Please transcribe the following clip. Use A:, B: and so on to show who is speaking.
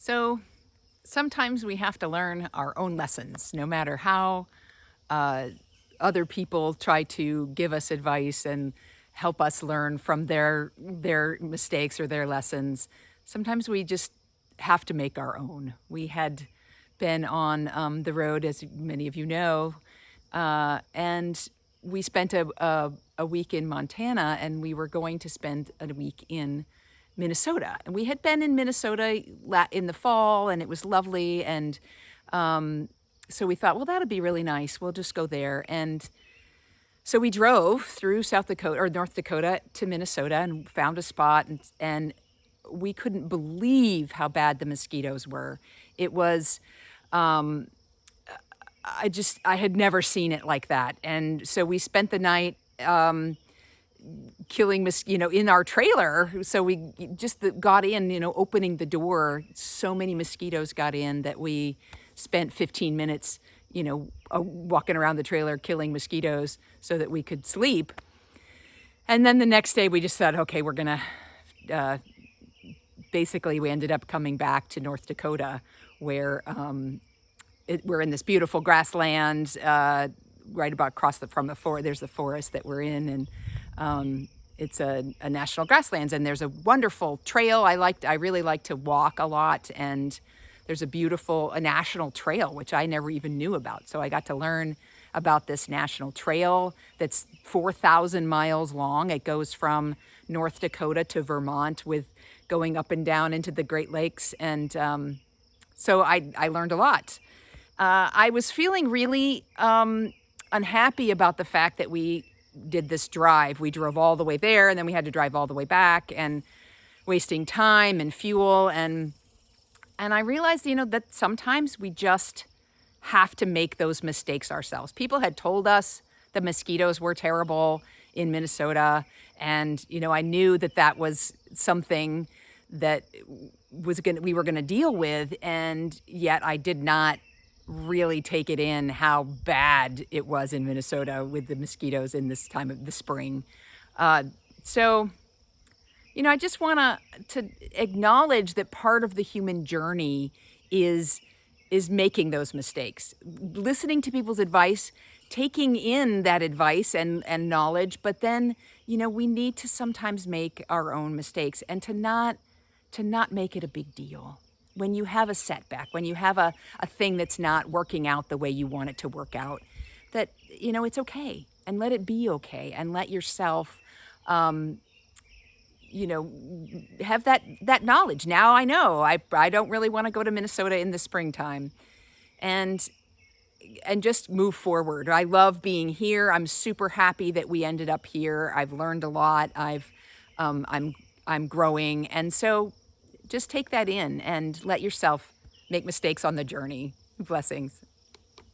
A: So sometimes we have to learn our own lessons, no matter how uh, other people try to give us advice and help us learn from their mistakes or their lessons. Sometimes we just have to make our own. We had been on the road, as many of you know, and we spent a week in Montana, and we were going to spend a week in Minnesota. And we had been in Minnesota in the fall, and it was lovely. And so we thought, well, that'd be really nice. We'll just go there. And so we drove through South Dakota or North Dakota to Minnesota and found a spot, and we couldn't believe how bad the mosquitoes were. It was, I had never seen it like that. And so we spent the night killing in our trailer. So we just got in, opening the door. So many mosquitoes got in that we spent 15 minutes, walking around the trailer killing mosquitoes so that we could sleep. And then the next day we just thought, okay, we're going to, basically we ended up coming back to North Dakota where we're in this beautiful grassland right about from the forest. There's the forest that we're in, and it's a national grasslands, and there's a wonderful trail. I really like to walk a lot, and there's a national trail which I never even knew about. So I got to learn about this national trail that's 4,000 miles long. It goes from North Dakota to Vermont, with going up and down into the Great Lakes, and so I learned a lot. I was feeling really unhappy about the fact that we did this drive. We drove all the way there, and then we had to drive all the way back, and wasting time and fuel. And I realized, that sometimes we just have to make those mistakes ourselves. People had told us the mosquitoes were terrible in Minnesota, and I knew that was something that we were gonna deal with, and yet I did not really take it in how bad it was in Minnesota with the mosquitoes in this time of the spring. So, I just want to acknowledge that part of the human journey is making those mistakes, listening to people's advice, taking in that advice and knowledge, but then we need to sometimes make our own mistakes, and to not make it a big deal. When you have a setback, when you have a thing that's not working out the way you want it to work out, that, it's okay, and let it be okay, and let yourself, have that knowledge. Now I know I don't really want to go to Minnesota in the springtime, and just move forward. I love being here. I'm super happy that we ended up here. I've learned a lot. I'm growing, and so just take that in and let yourself make mistakes on the journey. Blessings.